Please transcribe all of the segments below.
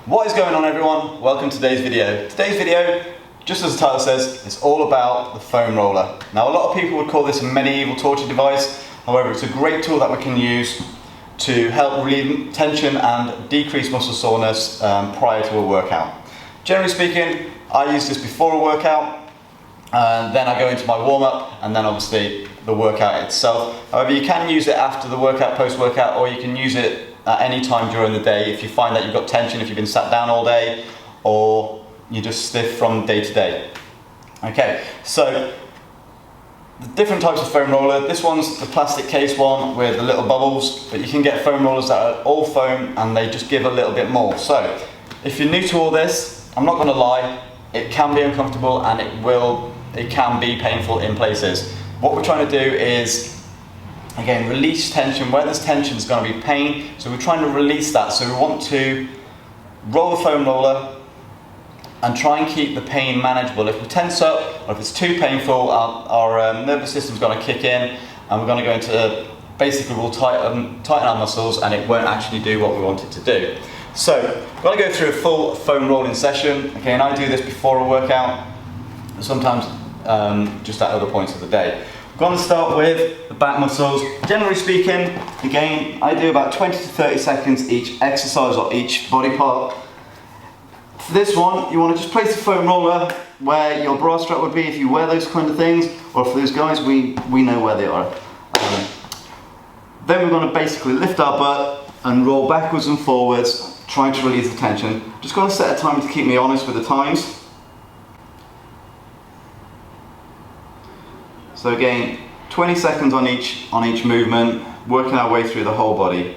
What is going on, everyone? Welcome to today's video. Today's video, just as the title says, it's all about the foam roller. Now, a lot of people would call this a medieval torture device. However, it's a great tool that we can use to help relieve tension and decrease muscle soreness prior to a workout. Generally speaking, I use this before a workout, and then I go into my warm-up, and then obviously the workout itself. However, you can use it after the workout, post-workout, or you can use it at any time during the day if you find that you've got tension, if you've been sat down all day, or you're just stiff from day to day. Okay, so the different types of foam roller. This one's the plastic case one with the little bubbles, but you can get foam rollers that are all foam and they just give a little bit more. So if you're new to all this, I'm not going to lie, it can be uncomfortable and it can be painful in places. What we're trying to do is, again, release tension. Where there's tension is going to be pain, so we're trying to release that. So we want to roll the foam roller and try and keep the pain manageable. If we tense up, or if it's too painful, our nervous system's going to kick in, and we're going to go into, basically we'll tighten our muscles, and it won't actually do what we want it to do. So we're going to go through a full foam rolling session. Again, I do this before a workout, sometimes just at other points of the day. We're going to start with the back muscles. Generally speaking, again, I do about 20 to 30 seconds each exercise or each body part. For this one, you want to just place the foam roller where your bra strap would be if you wear those kind of things, or for those guys, we know where they are. Then we're going to basically lift our butt and roll backwards and forwards, trying to release the tension. Just going to set a timer to keep me honest with the times. So again, 20 seconds on each movement, working our way through the whole body.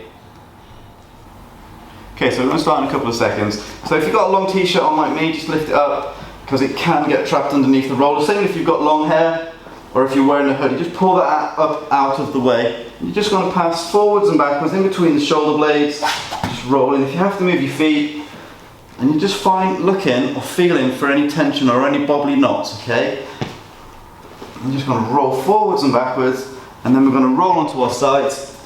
Okay, so we're going to start in a couple of seconds. So if you've got a long t-shirt on like me, just lift it up, because it can get trapped underneath the roller. Same if you've got long hair, or if you're wearing a hoodie, just pull that up out of the way. You're just going to pass forwards and backwards in between the shoulder blades, just rolling. If you have to move your feet, and you just looking or feeling for any tension or any bobbly knots, okay? I'm just going to roll forwards and backwards, and then we're going to roll onto our sides,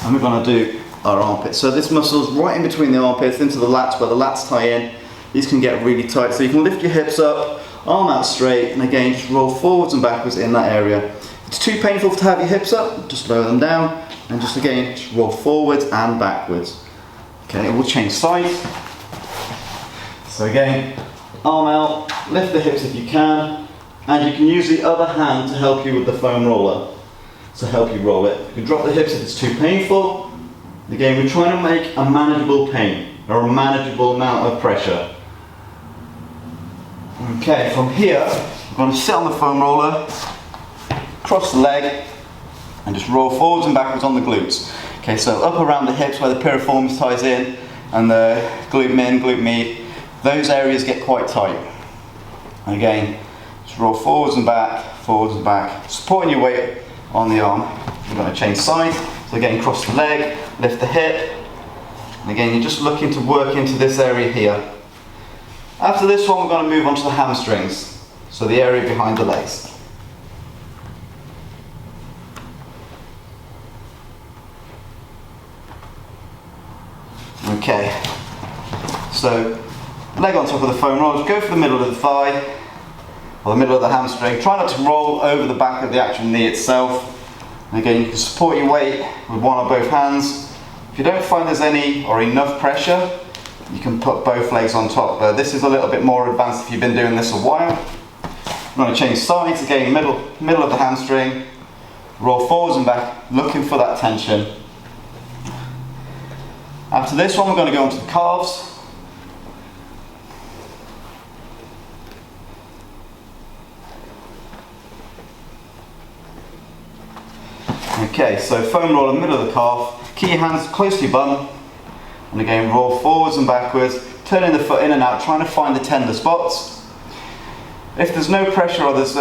and we're going to do our armpits. So this muscle's right in between the armpits, into the lats, where the lats tie in. These can get really tight, so you can lift your hips up, arm out straight, and again, just roll forwards and backwards in that area. If it's too painful to have your hips up, just lower them down, and just again, just roll forwards and backwards. Okay, we'll change sides. So again, arm out, lift the hips if you can, and you can use the other hand to help you with the foam roller, to help you roll it. You can drop the hips if it's too painful. Again, we're trying to make a manageable pain, or a manageable amount of pressure. Okay, from here, I'm going to sit on the foam roller, cross the leg, and just roll forwards and backwards on the glutes. Okay, so up around the hips where the piriformis ties in, and the glute min, glute med, those areas get quite tight. And again, just roll forwards and back, supporting your weight on the arm. We're going to change sides. So again, cross the leg, lift the hip, and again, you're just looking to work into this area here. After this one, we're going to move on to the hamstrings, so the area behind the legs. Okay, so leg on top of the foam roller, go for the middle of the thigh, or the middle of the hamstring. Try not to roll over the back of the actual knee itself. And again, you can support your weight with one or both hands. If you don't find there's any or enough pressure, you can put both legs on top. But this is a little bit more advanced if you've been doing this a while. I'm going to change sides again, middle of the hamstring, roll forwards and back, looking for that tension. After this one, we're going to go onto the calves. Okay, so foam roller, middle of the calf, keep your hands close to your bum, and again roll forwards and backwards, turning the foot in and out, trying to find the tender spots. If there's no pressure or there's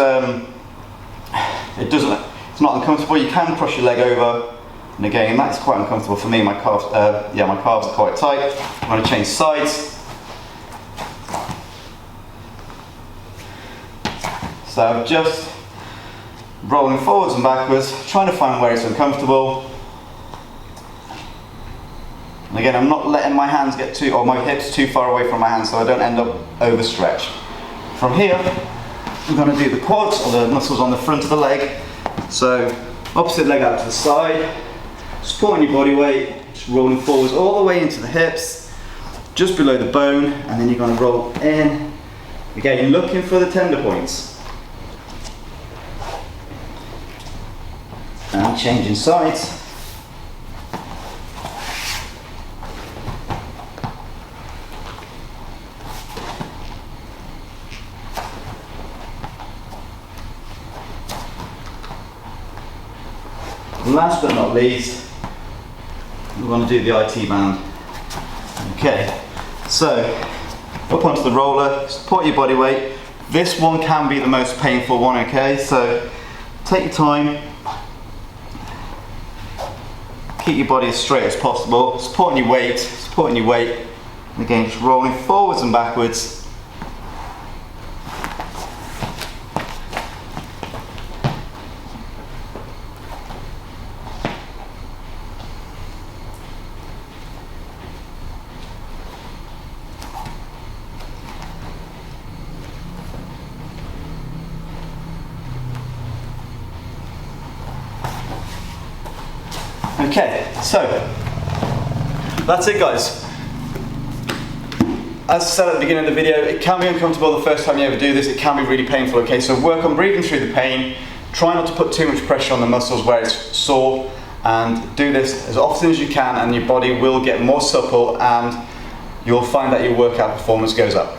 it's not uncomfortable, you can cross your leg over, and again that's quite uncomfortable for me. My calves are quite tight. I'm going to change sides. So I'm just rolling forwards and backwards, trying to find where it's uncomfortable. And again, I'm not letting my hands get too, or my hips too far away from my hands so I don't end up overstretched. From here, I'm going to do the quads, or the muscles on the front of the leg. So opposite leg out to the side, supporting your body weight, just rolling forwards all the way into the hips, just below the bone, and then you're going to roll in. Again, looking for the tender points. And changing sides. Last but not least, we're going to do the IT band. Okay, so up onto the roller, support your body weight. This one can be the most painful one, okay? So take your time, keep your body as straight as possible, supporting your weight, and again just rolling forwards and backwards. Okay, so that's it, guys. As I said at the beginning of the video, it can be uncomfortable the first time you ever do this. It can be really painful, okay? So work on breathing through the pain. Try not to put too much pressure on the muscles where it's sore, and do this as often as you can, and your body will get more supple and you'll find that your workout performance goes up.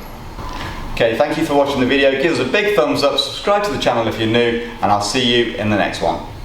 Okay, thank you for watching the video. Give us a big thumbs up, subscribe to the channel if you're new, and I'll see you in the next one.